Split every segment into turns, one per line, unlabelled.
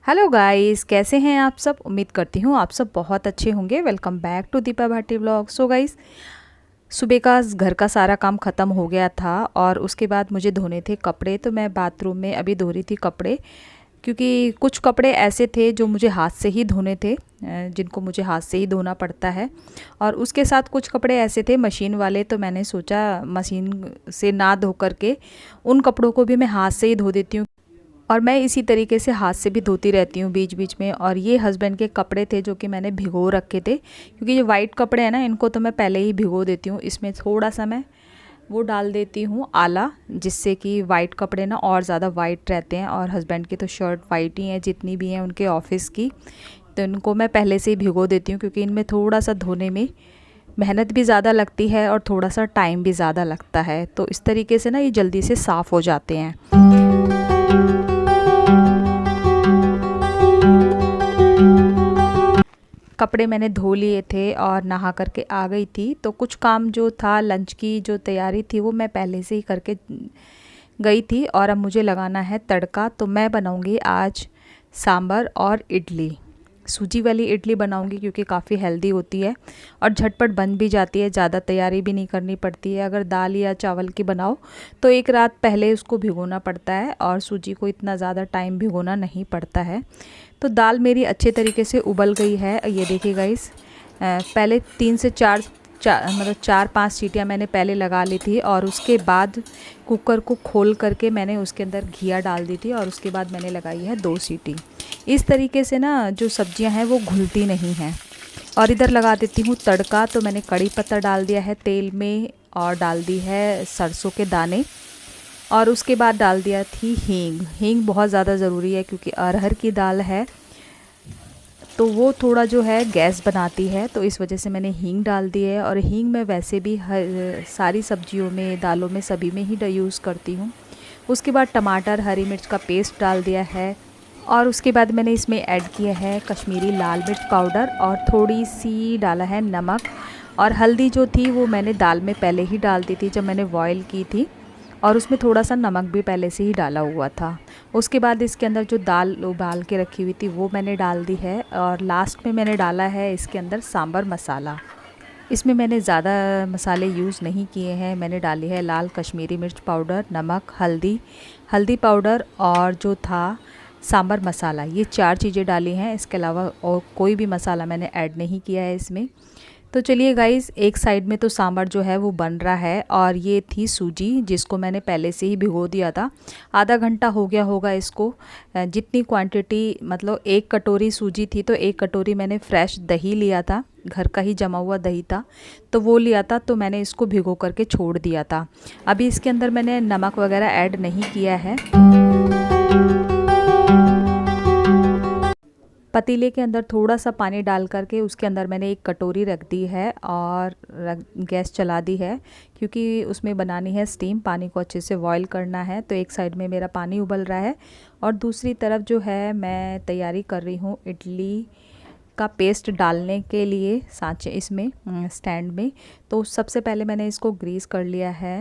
Hello guys, कैसे हैं आप सब। उम्मीद करती हूँ आप सब बहुत अच्छे होंगे। Welcome back to Deepa Bhati vlog. So guys, सुबह का घर का सारा काम ख़त्म हो गया था और उसके बाद मुझे धोने थे कपड़े। तो मैं बाथरूम में अभी धो रही थी कपड़े, क्योंकि कुछ कपड़े ऐसे थे जो मुझे हाथ से ही धोने थे, जिनको मुझे हाथ से ही धोना पड़ता है। और उसके साथ कुछ कपड़े ऐसे थे मशीन वाले, तो मैंने सोचा मशीन से ना धो करके उन कपड़ों को भी मैं हाथ से ही धो देती हूँ। और मैं इसी तरीके से हाथ से भी धोती रहती हूँ बीच बीच में। और ये हस्बैंड के कपड़े थे जो कि मैंने भिगो रखे थे, क्योंकि ये वाइट कपड़े हैं ना, इनको तो मैं पहले ही भिगो देती हूँ। इसमें थोड़ा सा मैं वो डाल देती हूँ आला, जिससे कि वाइट कपड़े ना और ज़्यादा वाइट रहते हैं। और हस्बैंड की तो शर्ट वाइट ही हैं जितनी भी हैं उनके ऑफिस की, तो इनको मैं पहले से ही भिगो देती हूँ, क्योंकि इनमें थोड़ा सा धोने में मेहनत भी ज़्यादा लगती है और थोड़ा सा टाइम भी ज़्यादा लगता है। तो इस तरीके से ना ये जल्दी से साफ़ हो जाते हैं। कपड़े मैंने धो लिए थे और नहा करके आ गई थी। तो कुछ काम जो था, लंच की जो तैयारी थी, वो मैं पहले से ही करके गई थी। और अब मुझे लगाना है तड़का। तो मैं बनाऊंगी आज सांभर और इडली। सूजी वाली इडली बनाऊंगी, क्योंकि काफ़ी हेल्दी होती है और झटपट बन भी जाती है, ज़्यादा तैयारी भी नहीं करनी पड़ती है। अगर दाल या चावल की बनाओ तो एक रात पहले उसको भिगोना पड़ता है, और सूजी को इतना ज़्यादा टाइम भिगोना नहीं पड़ता है। तो दाल मेरी अच्छे तरीके से उबल गई है, ये देखिए गाइस। पहले 3 से 4 मतलब 4-5 सीटियाँ मैंने पहले लगा ली थी, और उसके बाद कुकर को खोल करके मैंने उसके अंदर घिया डाल दी थी, और उसके बाद मैंने लगाई है 2 सीटी। इस तरीके से ना जो सब्जियां हैं वो घुलती नहीं हैं। और इधर लगा देती हूँ तड़का। तो मैंने कड़ी पत्ता डाल दिया है तेल में, और डाल दी है सरसों के दाने, और उसके बाद डाल दिया थी हींग। हींग बहुत ज़्यादा ज़रूरी है, क्योंकि अरहर की दाल है तो वो थोड़ा जो है गैस बनाती है, तो इस वजह से मैंने हींग डाल दी है। और हींग मैं वैसे भी सारी सब्जियों में, दालों में, सभी में ही यूज़ करती हूँ। उसके बाद टमाटर, हरी मिर्च का पेस्ट डाल दिया है, और उसके बाद मैंने इसमें ऐड किया है कश्मीरी लाल मिर्च पाउडर, और थोड़ी सी डाला है नमक। और हल्दी जो थी वो मैंने दाल में पहले ही डाल दी थी जब मैंने बॉयल की थी, और उसमें थोड़ा सा नमक भी पहले से ही डाला हुआ था। उसके बाद इसके अंदर जो दाल उबाल के रखी हुई थी वो मैंने डाल दी है, और लास्ट में मैंने डाला है इसके अंदर सांभर मसाला। इसमें मैंने ज़्यादा मसाले यूज़ नहीं किए हैं। मैंने डाली है लाल कश्मीरी मिर्च पाउडर, नमक, हल्दी पाउडर, और जो था सांभर मसाला। ये 4 चीज़ें डाली हैं, इसके अलावा और कोई भी मसाला मैंने ऐड नहीं किया है इसमें। तो चलिए गाइस, एक साइड में तो सांभर जो है वो बन रहा है, और ये थी सूजी जिसको मैंने पहले से ही भिगो दिया था। आधा घंटा हो गया होगा इसको। जितनी क्वांटिटी, मतलब 1 कटोरी सूजी थी तो 1 कटोरी मैंने फ्रेश दही लिया था, घर का ही जमा हुआ दही था, तो वो लिया था। तो मैंने इसको भिगो करके छोड़ दिया था। अभी इसके अंदर मैंने नमक वगैरह ऐड नहीं किया है। पतीले के अंदर थोड़ा सा पानी डाल करके उसके अंदर मैंने 1 कटोरी रख दी है, और गैस चला दी है, क्योंकि उसमें बनानी है स्टीम। पानी को अच्छे से बॉईल करना है। तो एक साइड में मेरा पानी उबल रहा है, और दूसरी तरफ जो है मैं तैयारी कर रही हूँ इडली का पेस्ट डालने के लिए सांचे, इसमें स्टैंड में। तो सबसे पहले मैंने इसको ग्रीस कर लिया है।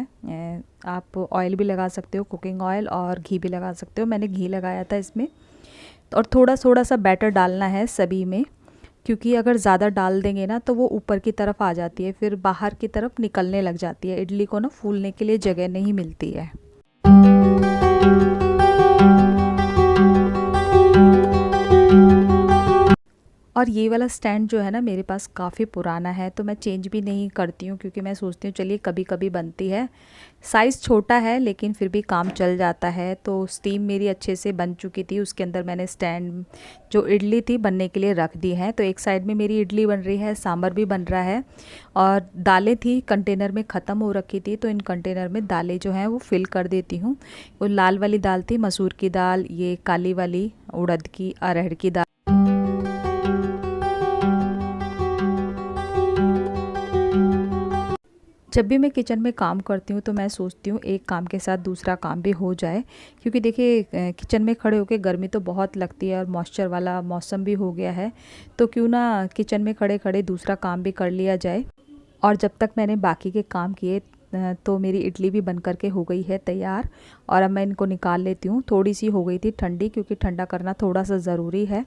आप ऑयल भी लगा सकते हो, कुकिंग ऑयल, और घी भी लगा सकते हो। मैंने घी लगाया था इसमें। और थोड़ा थोड़ा सा बैटर डालना है सभी में, क्योंकि अगर ज़्यादा डाल देंगे ना तो वो ऊपर की तरफ आ जाती है, फिर बाहर की तरफ निकलने लग जाती है। इडली को ना फूलने के लिए जगह नहीं मिलती है। और ये वाला स्टैंड जो है ना मेरे पास काफ़ी पुराना है, तो मैं चेंज भी नहीं करती हूँ, क्योंकि मैं सोचती हूँ चलिए कभी कभी बनती है। साइज़ छोटा है लेकिन फिर भी काम चल जाता है। तो स्टीम मेरी अच्छे से बन चुकी थी, उसके अंदर मैंने स्टैंड जो इडली थी बनने के लिए रख दी है। तो एक साइड में मेरी इडली बन रही है, सांभर भी बन रहा है, और दालें थी कंटेनर में ख़त्म हो रखी थी, तो इन कंटेनर में दालें जो हैं वो फिल कर देती हूँ। वो लाल वाली दाल थी मसूर की दाल, ये काली वाली उड़द की, अरहर की दाल। जब भी मैं किचन में काम करती हूँ तो मैं सोचती हूँ एक काम के साथ दूसरा काम भी हो जाए, क्योंकि देखिए किचन में खड़े होकर गर्मी तो बहुत लगती है, और मॉइस्चर वाला मौसम भी हो गया है। तो क्यों ना किचन में खड़े खड़े दूसरा काम भी कर लिया जाए। और जब तक मैंने बाकी के काम किए तो मेरी इडली भी बन करके हो गई है तैयार और अब मैं इनको निकाल लेती हूँ। थोड़ी सी हो गई थी ठंडी, क्योंकि ठंडा करना थोड़ा सा ज़रूरी है,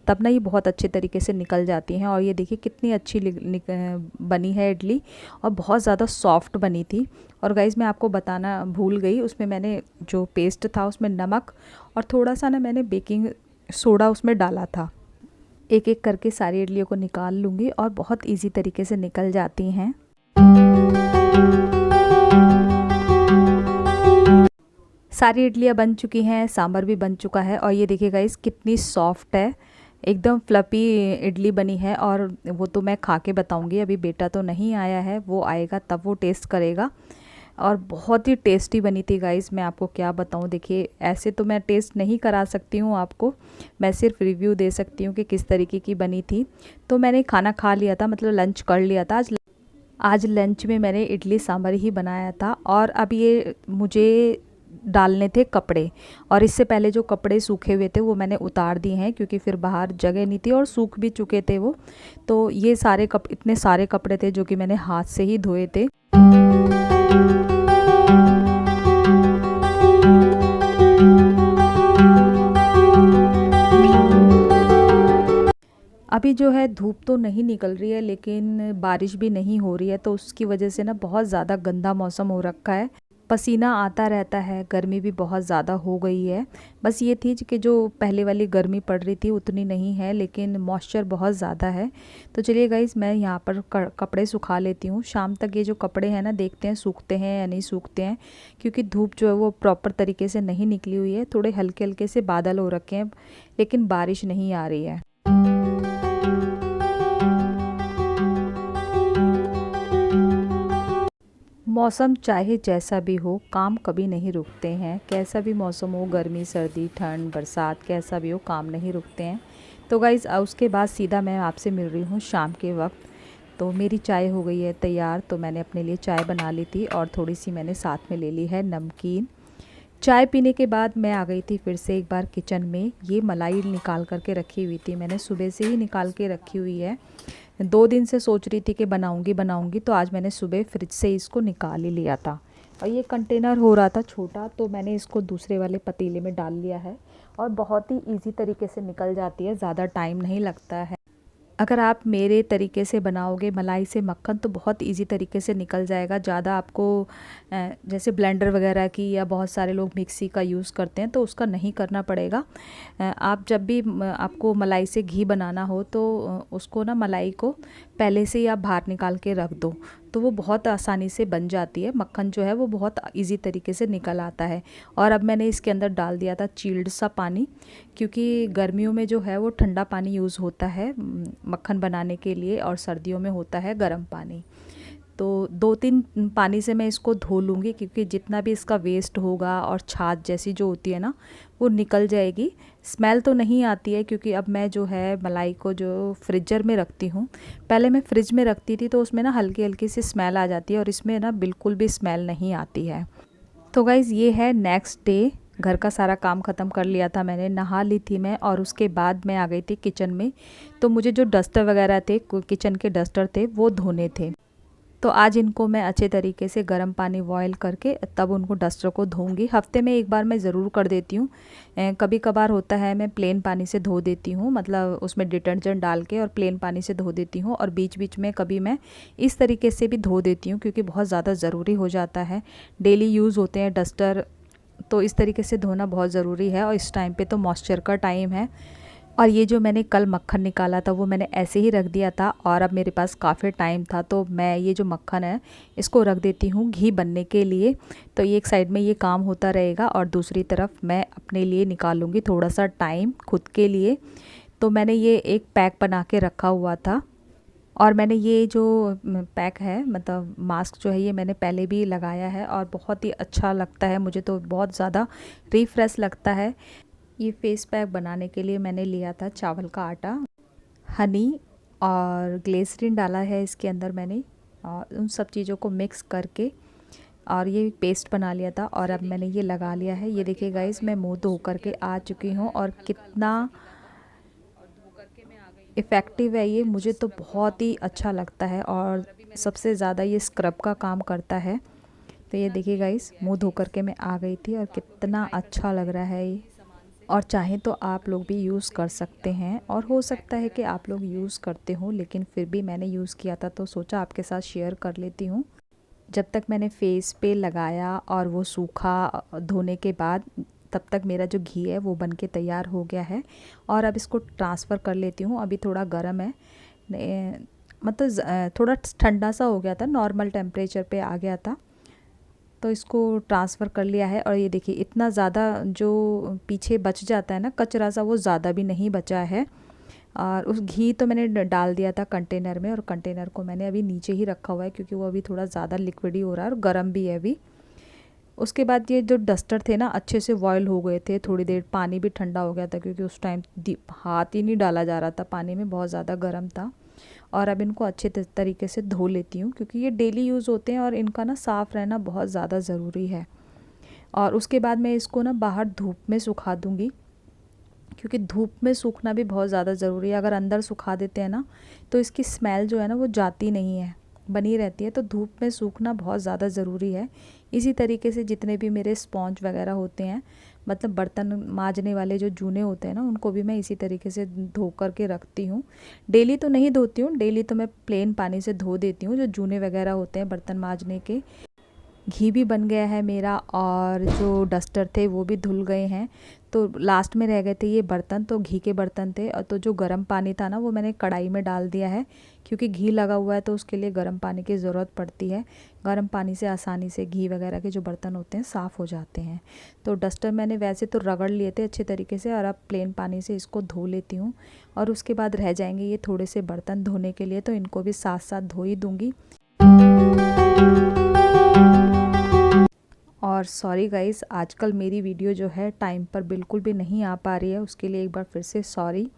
तब ना ये बहुत अच्छे तरीके से निकल जाती हैं। और ये देखिए कितनी अच्छी बनी है इडली और बहुत ज़्यादा सॉफ्ट बनी थी। और गाइज़ मैं आपको बताना भूल गई, उसमें मैंने जो पेस्ट था उसमें नमक और थोड़ा सा ना मैंने बेकिंग सोडा उसमें डाला था। एक एक करके सारी इडलियों को निकाल लूँगी और बहुत इजी तरीके से निकल जाती हैं। सारी इडलियाँ बन चुकी हैं, सांभर भी बन चुका है और ये देखिए गाइस कितनी सॉफ्ट है, एकदम फ्लपी इडली बनी है। और वो तो मैं खा के बताऊँगी, अभी बेटा तो नहीं आया है, वो आएगा तब वो टेस्ट करेगा। और बहुत ही टेस्टी बनी थी गाइस, मैं आपको क्या बताऊँ। देखिए ऐसे तो मैं टेस्ट नहीं करा सकती हूँ आपको, मैं सिर्फ रिव्यू दे सकती हूँ कि किस तरीके की बनी थी। तो मैंने खाना खा लिया था, मतलब लंच कर लिया था। आज लंच में मैंने इडली सांभर ही बनाया था। और अब ये मुझे डालने थे कपड़े, और इससे पहले जो कपड़े सूखे हुए थे वो मैंने उतार दिए हैं, क्योंकि फिर बाहर जगह नहीं थी और सूख भी चुके थे वो। तो ये सारे इतने सारे कपड़े थे जो कि मैंने हाथ से ही धोए थे। अभी जो है धूप तो नहीं निकल रही है, लेकिन बारिश भी नहीं हो रही है, तो उसकी वजह से ना बहुत ज़्यादा गंदा मौसम हो रखा है, पसीना आता रहता है, गर्मी भी बहुत ज़्यादा हो गई है। बस ये थी कि जो पहले वाली गर्मी पड़ रही थी उतनी नहीं है, लेकिन मॉइस्चर बहुत ज़्यादा है। तो चलिए गाइस मैं यहाँ पर कपड़े सुखा लेती हूँ। शाम तक ये जो कपड़े हैं ना, देखते हैं सूखते हैं या नहीं सूखते हैं, क्योंकि धूप जो है वो प्रॉपर तरीके से नहीं निकली हुई है, थोड़े हल्के हल्के से बादल हो रखे हैं, लेकिन बारिश नहीं आ रही है। मौसम चाहे जैसा भी हो, काम कभी नहीं रुकते हैं। कैसा भी मौसम हो, गर्मी सर्दी ठंड बरसात, कैसा भी हो, काम नहीं रुकते हैं। तो गाइज़ उसके बाद सीधा मैं आपसे मिल रही हूँ शाम के वक्त। तो मेरी चाय हो गई है तैयार, तो मैंने अपने लिए चाय बना ली थी और थोड़ी सी मैंने साथ में ले ली है नमकीन। चाय पीने के बाद मैं आ गई थी फिर से एक बार किचन में। ये मलाई निकाल करके रखी हुई थी, मैंने सुबह से ही निकाल के रखी हुई है। 2 दिन से सोच रही थी कि बनाऊंगी, तो आज मैंने सुबह फ्रिज से इसको निकाल ही लिया था। और ये कंटेनर हो रहा था छोटा, तो मैंने इसको दूसरे वाले पतीले में डाल लिया है और बहुत ही ईजी तरीके से निकल जाती है, ज़्यादा टाइम नहीं लगता है। अगर आप मेरे तरीके से बनाओगे मलाई से मक्खन, तो बहुत इजी तरीके से निकल जाएगा। ज़्यादा आपको जैसे ब्लेंडर वगैरह की या बहुत सारे लोग मिक्सी का यूज़ करते हैं, तो उसका नहीं करना पड़ेगा। आप जब भी आपको मलाई से घी बनाना हो, तो उसको ना मलाई को पहले से ही आप बाहर निकाल के रख दो, तो वो बहुत आसानी से बन जाती है। मक्खन जो है वो बहुत इजी तरीके से निकल आता है। और अब मैंने इसके अंदर डाल दिया था चिल्ड सा पानी, क्योंकि गर्मियों में जो है वो ठंडा पानी यूज़ होता है मक्खन बनाने के लिए, और सर्दियों में होता है गर्म पानी। तो 2-3 पानी से मैं इसको धो लूँगी, क्योंकि जितना भी इसका वेस्ट होगा और छाछ जैसी जो होती है ना, वो निकल जाएगी। स्मेल तो नहीं आती है, क्योंकि अब मैं जो है मलाई को जो फ्रीजर में रखती हूँ, पहले मैं फ्रिज में रखती थी तो उसमें ना हल्की हल्की सी स्मेल आ जाती है, और इसमें ना बिल्कुल भी स्मेल नहीं आती है। तो गाइज़ ये है नेक्स्ट डे, घर का सारा काम ख़त्म कर लिया था मैंने, नहा ली थी मैं, और उसके बाद मैं आ गई थी किचन में। तो मुझे जो डस्टर वगैरह थे, किचन के डस्टर थे, वो धोने थे। तो आज इनको मैं अच्छे तरीके से गर्म पानी बॉयल करके तब उनको डस्टर को धोऊंगी। हफ्ते में एक बार मैं ज़रूर कर देती हूँ, कभी कभार होता है मैं प्लेन पानी से धो देती हूँ, मतलब उसमें डिटर्जेंट डाल के और प्लेन पानी से धो देती हूँ। और बीच बीच में कभी मैं इस तरीके से भी धो देती हूँ, क्योंकि बहुत ज़्यादा ज़रूरी हो जाता है, डेली यूज़ होते हैं डस्टर, तो इस तरीके से धोना बहुत ज़रूरी है। और इस टाइम पे तो मॉइस्चर का टाइम है। और ये जो मैंने कल मक्खन निकाला था वो मैंने ऐसे ही रख दिया था, और अब मेरे पास काफ़ी टाइम था, तो मैं ये जो मक्खन है इसको रख देती हूँ घी बनने के लिए। तो ये एक साइड में ये काम होता रहेगा, और दूसरी तरफ मैं अपने लिए निकालूँगी थोड़ा सा टाइम खुद के लिए। तो मैंने ये एक पैक बना के रखा हुआ था, और मैंने ये जो पैक है, मतलब मास्क जो है, ये मैंने पहले भी लगाया है और बहुत ही अच्छा लगता है मुझे, तो बहुत ज़्यादा रिफ्रेश लगता है। ये फेस पैक बनाने के लिए मैंने लिया था चावल का आटा, हनी और ग्लिसरीन डाला है इसके अंदर मैंने, और उन सब चीज़ों को मिक्स करके और ये पेस्ट बना लिया था, और अब मैंने ये लगा लिया है। ये देखिए गाइस, मैं मुंह धो करके आ चुकी हूँ, और कितना इफ़ेक्टिव है ये, मुझे तो बहुत ही अच्छा लगता है। और सबसे ज़्यादा ये स्क्रब का काम करता है, तो ये देखिए गाइस, मुंह धो करके मैं आ गई थी और कितना अच्छा लग रहा है ये। और चाहे तो आप लोग भी यूज़ कर सकते हैं, और हो सकता है कि आप लोग यूज़ करते हो, लेकिन फिर भी मैंने यूज़ किया था तो सोचा आपके साथ शेयर कर लेती हूँ। जब तक मैंने फेस पे लगाया और वो सूखा धोने के बाद, तब तक मेरा जो घी है वो बन के तैयार हो गया है। और अब इसको ट्रांसफ़र कर लेती हूँ। अभी थोड़ा गर्म है, मतलब थोड़ा ठंडा सा हो गया था, नॉर्मल टेम्परेचर पे आ गया था, तो इसको ट्रांसफ़र कर लिया है। और ये देखिए इतना ज़्यादा जो पीछे बच जाता है ना कचरा सा, वो ज़्यादा भी नहीं बचा है। और उस घी तो मैंने डाल दिया था कंटेनर में, और कंटेनर को मैंने अभी नीचे ही रखा हुआ है क्योंकि वो अभी थोड़ा ज़्यादा लिक्विड ही हो रहा है और गर्म भी है अभी। उसके बाद ये जो डस्टर थे ना अच्छे से बॉयल हो गए थे, थोड़ी देर पानी भी ठंडा हो गया था क्योंकि उस टाइम हाथ ही नहीं डाला जा रहा था पानी में, बहुत ज़्यादा गर्म था। और अब इनको अच्छे तरीके से धो लेती हूँ क्योंकि ये डेली यूज़ होते हैं और इनका ना साफ़ रहना बहुत ज़्यादा ज़रूरी है। और उसके बाद मैं इसको ना बाहर धूप में सुखा दूँगी, क्योंकि धूप में सूखना भी बहुत ज़्यादा ज़रूरी है। अगर अंदर सुखा देते हैं ना तो इसकी स्मेल जो है ना वो जाती नहीं है, बनी रहती है। तो धूप में सूखना बहुत ज़्यादा ज़रूरी है। इसी तरीके से जितने भी मेरे स्पॉन्ज वगैरह होते हैं, मतलब बर्तन मांजने वाले जो जूने होते हैं ना, उनको भी मैं इसी तरीके से धो कर के रखती हूँ। डेली तो नहीं धोती हूँ, डेली तो मैं प्लेन पानी से धो देती हूँ जो जूने वगैरह होते हैं बर्तन मांजने के। घी भी बन गया है मेरा, और जो डस्टर थे वो भी धुल गए हैं। तो लास्ट में रह गए थे ये बर्तन, तो घी के बर्तन थे। और तो जो गर्म पानी था ना वो मैंने कढ़ाई में डाल दिया है, क्योंकि घी लगा हुआ है तो उसके लिए गर्म पानी की ज़रूरत पड़ती है। गर्म पानी से आसानी से घी वगैरह के जो बर्तन होते हैं साफ़ हो जाते हैं। तो डस्टर मैंने वैसे तो रगड़ लिए थे अच्छे तरीके से, और अब प्लेन पानी से इसको धो लेती हूँ। और उसके बाद रह जाएंगे ये थोड़े से बर्तन धोने के लिए, तो इनको भी साथ साथ धो ही दूँगी। और सॉरी गाइस, आजकल मेरी वीडियो जो है टाइम पर बिल्कुल भी नहीं आ पा रही है, उसके लिए एक बार फिर से सॉरी।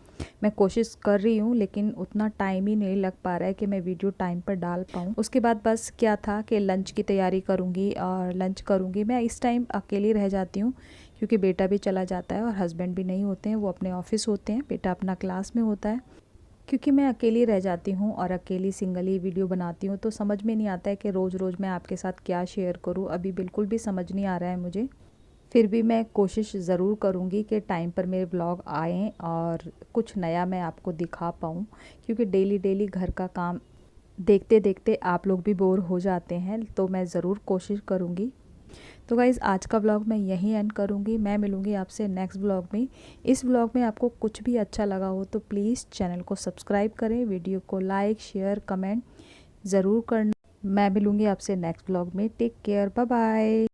मैं कोशिश कर रही हूँ लेकिन उतना टाइम ही नहीं लग पा रहा है कि मैं वीडियो टाइम पर डाल पाऊँ। उसके बाद बस क्या था कि लंच की तैयारी करूँगी, और लंच करूँगी। मैं इस टाइम अकेली रह जाती हूँ क्योंकि बेटा भी चला जाता है और हस्बैंड भी नहीं होते हैं, वो अपने ऑफिस होते हैं, बेटा अपना क्लास में होता है। क्योंकि मैं अकेली रह जाती हूँ और अकेली सिंगल ही वीडियो बनाती हूँ, तो समझ में नहीं आता है कि रोज़ रोज़ मैं आपके साथ क्या शेयर करूँ। अभी बिल्कुल भी समझ नहीं आ रहा है मुझे। फिर भी मैं कोशिश ज़रूर करूँगी कि टाइम पर मेरे व्लॉग आएँ और कुछ नया मैं आपको दिखा पाऊँ, क्योंकि डेली डेली घर का काम देखते देखते आप लोग भी बोर हो जाते हैं। तो मैं ज़रूर कोशिश करूँगी। तो गाइज़, आज का व्लॉग मैं यहीं एंड करूँगी। मैं मिलूँगी आपसे नेक्स्ट व्लॉग में। इस व्लॉग में आपको कुछ भी अच्छा लगा हो तो प्लीज़ चैनल को सब्सक्राइब करें, वीडियो को लाइक शेयर कमेंट ज़रूर करना। मैं मिलूँगी आपसे नेक्स्ट व्लॉग में। Take care, bye bye.